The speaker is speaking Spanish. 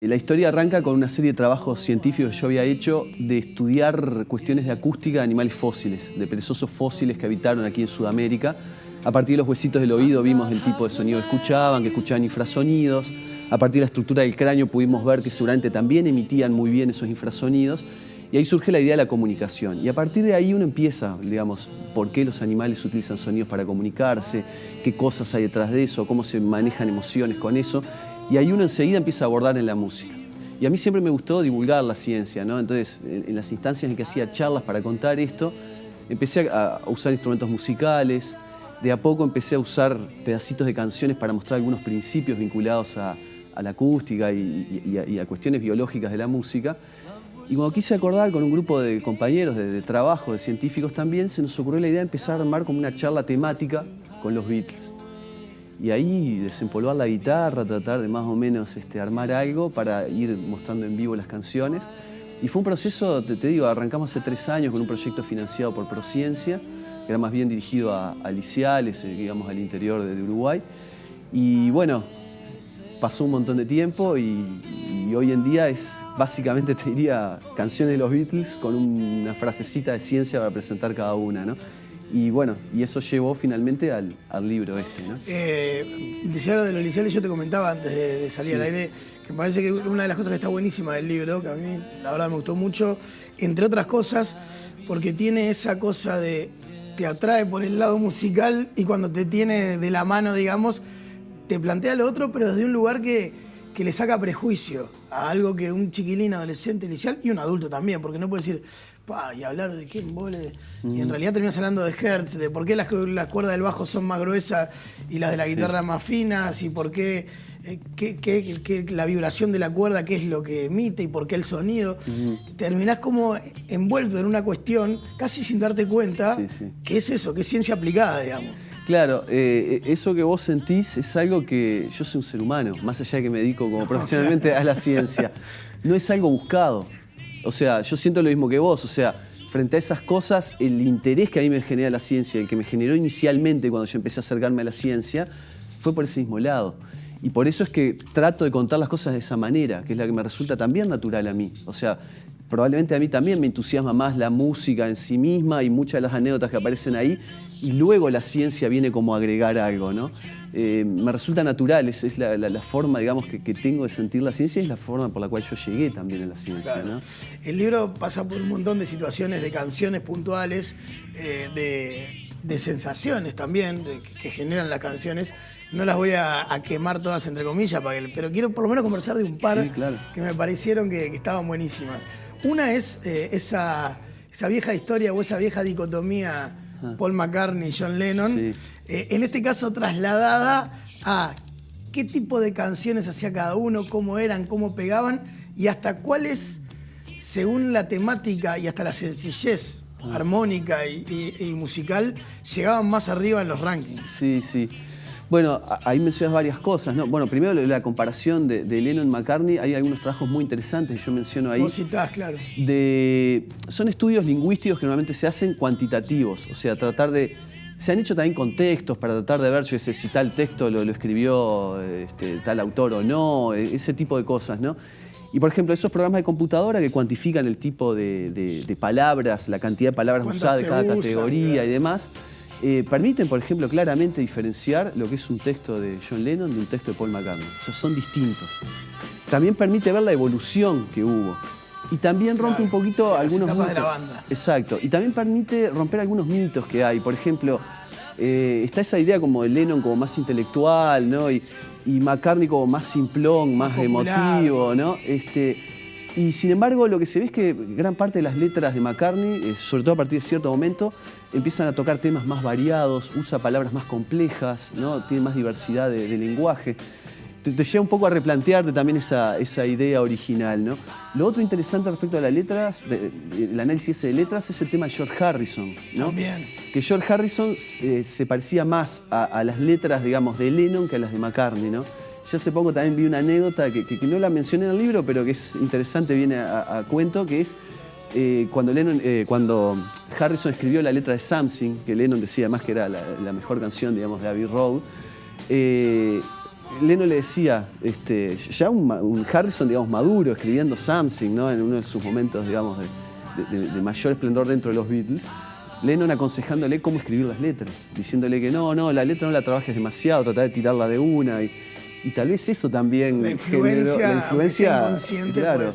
La historia arranca con una serie de trabajos científicos que yo había hecho de estudiar cuestiones de acústica de animales fósiles, de perezosos fósiles que habitaron aquí en Sudamérica. A partir de los huesitos del oído vimos el tipo de sonido que escuchaban infrasonidos. A partir de la estructura del cráneo pudimos ver que seguramente también emitían muy bien esos infrasonidos. Y ahí surge la idea de la comunicación. Y a partir de ahí uno empieza, digamos, por qué los animales utilizan sonidos para comunicarse, qué cosas hay detrás de eso, cómo se manejan emociones con eso. Y ahí uno enseguida empieza a abordar en la música. Y a mí siempre me gustó divulgar la ciencia, ¿no? Entonces, en las instancias en que hacía charlas para contar esto, empecé a usar instrumentos musicales. De a poco empecé a usar pedacitos de canciones para mostrar algunos principios vinculados a la acústica y a cuestiones biológicas de la música. Y cuando quise acordar con un grupo de compañeros de trabajo, de científicos también, se nos ocurrió la idea de empezar a armar como una charla temática con los Beatles. Y ahí desempolvar la guitarra, tratar de más o menos armar algo para ir mostrando en vivo las canciones. Y fue un proceso, te digo, arrancamos hace 3 años con un proyecto financiado por Prociencia, que era más bien dirigido a liciales, digamos, al interior de Uruguay. Y bueno, pasó un montón de tiempo y hoy en día es básicamente, te diría, canciones de los Beatles con una frasecita de ciencia para presentar cada una, ¿no? Y bueno, y eso llevó finalmente al libro ¿no? Decía lo de los liciales, yo te comentaba antes de salir al aire, que me parece que una de las cosas que está buenísima del libro, que a mí la verdad me gustó mucho, entre otras cosas, porque tiene esa cosa de, te atrae por el lado musical y cuando te tiene de la mano, digamos, te plantea lo otro, pero desde un lugar que le saca prejuicio a algo que un chiquilín adolescente licial y un adulto también, porque no puede decir, y hablar de qué embole. Y en realidad terminas hablando de hertz, de por qué las cuerdas del bajo son más gruesas y las de la guitarra más finas, y por qué la vibración de la cuerda, qué es lo que emite y por qué el sonido. Terminás como envuelto en una cuestión, casi sin darte cuenta, que es eso, que es ciencia aplicada, digamos. Claro, eso que vos sentís es algo que yo soy un ser humano, más allá de que me dedico como profesionalmente a la ciencia. No es algo buscado. O sea, yo siento lo mismo que vos. O sea, frente a esas cosas, el interés que a mí me genera la ciencia, el que me generó inicialmente cuando yo empecé a acercarme a la ciencia, fue por ese mismo lado. Y por eso es que trato de contar las cosas de esa manera, que es la que me resulta también natural a mí. O sea, probablemente a mí también me entusiasma más la música en sí misma y muchas de las anécdotas que aparecen ahí, y luego la ciencia viene como a agregar algo, ¿no? Me resulta natural, es la forma, digamos, que tengo de sentir la ciencia y es la forma por la cual yo llegué también a la ciencia, claro, ¿no? El libro pasa por un montón de situaciones, de canciones puntuales, de sensaciones también que generan las canciones. No las voy a quemar todas entre comillas, pero quiero por lo menos conversar de un par que me parecieron que estaban buenísimas. Una es esa vieja historia o esa vieja dicotomía Paul McCartney y John Lennon, en este caso trasladada a qué tipo de canciones hacía cada uno, cómo eran, cómo pegaban y hasta cuáles, según la temática y hasta la sencillez armónica y musical, llegaban más arriba en los rankings. Sí, sí. Bueno, ahí mencionas varias cosas, ¿no? Bueno, primero la comparación de Lennon-McCartney, hay algunos trabajos muy interesantes que yo menciono ahí. Vos citás, claro. Son estudios lingüísticos que normalmente se hacen cuantitativos, o sea, se han hecho también con textos para tratar de ver si tal texto lo escribió tal autor o no, ese tipo de cosas, ¿no? Y, por ejemplo, esos programas de computadora que cuantifican el tipo de palabras, la cantidad de palabras usadas de cada categoría y demás, permiten, por ejemplo, claramente diferenciar lo que es un texto de John Lennon de un texto de Paul McCartney. O sea, son distintos. También permite ver la evolución que hubo. Y también rompe un poquito algunos mitos. De la banda. Exacto. Y también permite romper algunos mitos que hay. Por ejemplo, está esa idea como de Lennon como más intelectual, ¿no? Y McCartney como más simplón, más emotivo, ¿no? Y sin embargo, lo que se ve es que gran parte de las letras de McCartney, sobre todo a partir de cierto momento, empiezan a tocar temas más variados, usa palabras más complejas, ¿no? Tiene más diversidad de lenguaje. Te lleva un poco a replantearte también esa idea original, ¿no? Lo otro interesante respecto a las letras, el análisis ese de letras, es el tema de George Harrison, ¿no? También. Que George Harrison se parecía más a las letras, digamos, de Lennon que a las de McCartney, ¿no? Yo hace poco también vi una anécdota que no la mencioné en el libro, pero que es interesante, viene a cuento, que es cuando Harrison escribió la letra de Something, que Lennon decía además que era la mejor canción, digamos, de Abbey Road, Lennon le decía, ya un Harrison, digamos, maduro, escribiendo Something, ¿no? En uno de sus momentos, digamos, de mayor esplendor dentro de los Beatles, Lennon aconsejándole cómo escribir las letras, diciéndole que no, la letra no la trabajes demasiado, trata de tirarla de una. Y tal vez eso también la influencia inconsciente, claro.